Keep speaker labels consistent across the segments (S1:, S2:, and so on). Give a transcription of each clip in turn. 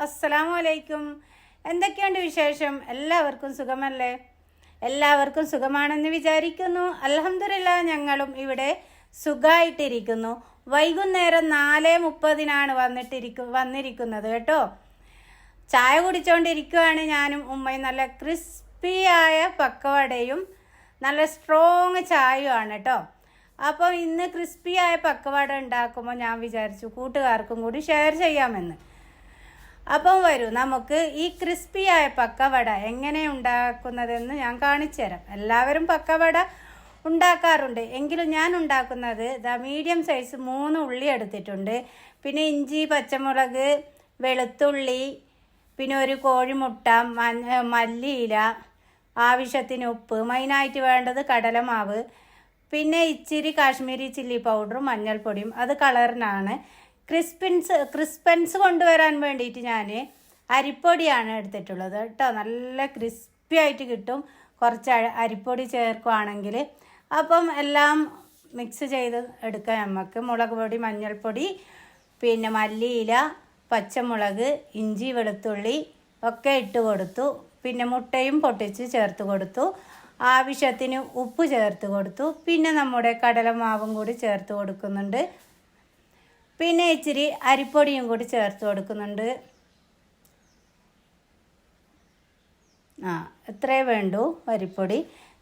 S1: അസ്സലാമു അലൈക്കും. എന്തൊക്കെയുണ്ട് വിശേഷം? എല്ലാവർക്കും സുഖമല്ലേ? എല്ലാവർക്കും സുഖമാണെന്ന് വിചാരിക്കുന്നു. അൽഹംദുലില്ലാഹ് ഞങ്ങളും ഇവിടെ സുഖമായിട്ടിരിക്കുന്നു. വൈകുന്നേരം 4:30 വന്നിരിക്കുന്നത് കേട്ടോ. ചായ കുടിച്ചുകൊണ്ടിരിക്കുകയാണ് ഞാനും ഉമ്മയും. നല്ല ക്രിസ്പിയായ പക്കവടയും നല്ല സ്ട്രോങ് ചായയുമാണ് കേട്ടോ. അപ്പോൾ ഇന്ന് ക്രിസ്പിയായ പക്കവട ഉണ്ടാക്കുമ്പോൾ ഞാൻ വിചാരിച്ചു കൂട്ടുകാർക്കും കൂടി ഷെയർ ചെയ്യാമെന്ന്. അപ്പം വരൂ, നമുക്ക് ഈ ക്രിസ്പിയായ പക്കവട എങ്ങനെ ഉണ്ടാക്കുന്നതെന്ന് ഞാൻ കാണിച്ചു തരാം. എല്ലാവരും പക്കവട ഉണ്ടാക്കാറുണ്ട്, എങ്കിലും ഞാൻ ഉണ്ടാക്കുന്നത് മീഡിയം സൈസ് 3 ഉള്ളി എടുത്തിട്ടുണ്ട്. പിന്നെ ഇഞ്ചി, പച്ചമുളക്, വെളുത്തുള്ളി, പിന്നെ ഒരു കോഴിമുട്ട, മല്ലിയില, ആവശ്യത്തിന് ഉപ്പ്, മെയിനായിട്ട് വേണ്ടത് കടലമാവ്, പിന്നെ ഇച്ചിരി കാശ്മീരി ചില്ലി പൗഡറും മഞ്ഞൾപ്പൊടിയും. അത് കളറിനാണ്. ക്രിസ്പൻസ് കൊണ്ടുവരാൻ വേണ്ടിയിട്ട് ഞാൻ അരിപ്പൊടിയാണ് എടുത്തിട്ടുള്ളത് കേട്ടോ. നല്ല ക്രിസ്പി ആയിട്ട് കിട്ടും കുറച്ച് അരിപ്പൊടി ചേർക്കുകയാണെങ്കിൽ. അപ്പം എല്ലാം മിക്സ് ചെയ്ത് എടുക്കാം നമുക്ക്. മുളക് പൊടി, മഞ്ഞൾപ്പൊടി, പിന്നെ മല്ലിയില, പച്ചമുളക്, ഇഞ്ചി, വെളുത്തുള്ളി ഒക്കെ ഇട്ട് കൊടുത്തു. പിന്നെ മുട്ടയും പൊട്ടിച്ച് ചേർത്ത് കൊടുത്തു. ആവശ്യത്തിന് ഉപ്പ് ചേർത്ത് കൊടുത്തു. പിന്നെ നമ്മുടെ കടലമാവും കൂടി ചേർത്ത് കൊടുക്കുന്നുണ്ട്. പിന്നെ ഇച്ചിരി അരിപ്പൊടിയും കൂടി ചേർത്ത് കൊടുക്കുന്നുണ്ട്. ഇത്രേ വേണ്ടൂ അരിപ്പൊടി.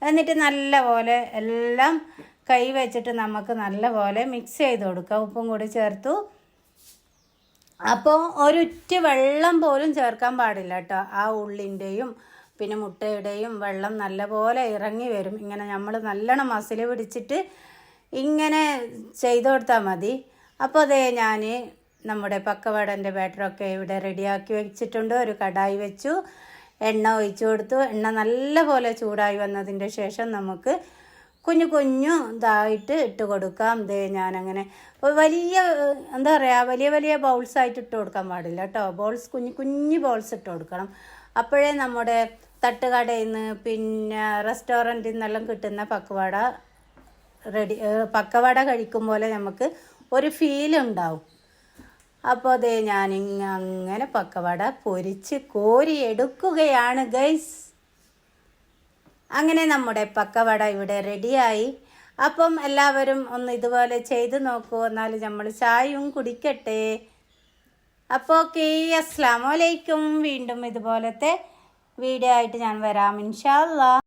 S1: എന്നിട്ട് നല്ലപോലെ എല്ലാം കൈ വെച്ചിട്ട് നമുക്ക് നല്ലപോലെ മിക്സ് ചെയ്ത് കൊടുക്കാം. ഉപ്പും കൂടി ചേർത്തു. അപ്പോൾ ഒരിറ്റ് വെള്ളം പോലും ചേർക്കാൻ പാടില്ല കേട്ടോ. ആ ഉള്ളിൻ്റെയും പിന്നെ മുട്ടയുടെയും വെള്ളം നല്ലപോലെ ഇറങ്ങി വരും. ഇങ്ങനെ നമ്മൾ നല്ലോണം മസിൽ പിടിച്ചിട്ട് ഇങ്ങനെ ചെയ്ത് കൊടുത്താൽ മതി. അപ്പോൾ അതേ ഞാൻ നമ്മുടെ പക്കവടൻ്റെ ബാറ്ററൊക്കെ ഇവിടെ റെഡിയാക്കി വെച്ചിട്ടുണ്ട്. ഒരു കടായി വെച്ചു, എണ്ണ ഒഴിച്ചു കൊടുത്തു. എണ്ണ നല്ലപോലെ ചൂടായി വന്നതിൻ്റെ ശേഷം നമുക്ക് കുഞ്ഞു കുഞ്ഞു ഇതായിട്ട് ഇട്ട് കൊടുക്കാം. ഞാനങ്ങനെ വലിയ എന്താ പറയുക, വലിയ ബൗൾസായിട്ട് ഇട്ട് കൊടുക്കാൻ പാടില്ല കേട്ടോ. കുഞ്ഞു ബൗൾസ് ഇട്ട് കൊടുക്കണം. അപ്പോഴേ നമ്മുടെ തട്ടുകടയിൽ നിന്ന് പിന്നെ റെസ്റ്റോറൻറ്റിൽ നിന്നെല്ലാം കിട്ടുന്ന പക്കവട കഴിക്കും പോലെ നമുക്ക് ഒരു ഫീൽ ഉണ്ടാവും. അപ്പോൾ ഞാൻ അങ്ങനെ പക്കവട പൊരിച്ച് കോരി എടുക്കുകയാണ് ഗൈസ്. അങ്ങനെ നമ്മുടെ പക്കവട ഇവിടെ റെഡിയായി. അപ്പം എല്ലാവരും ഒന്ന് ഇതുപോലെ ചെയ്ത് നോക്കൂ. എന്നാൽ നമ്മൾ ചായയും കുടിക്കട്ടെ. അപ്പോൾ ഓക്കേ, അസ്സലാമു അലൈക്കും. വീണ്ടും ഇതുപോലത്തെ വീഡിയോ ആയിട്ട് ഞാൻ വരാം ഇൻഷാ അല്ലാഹ്.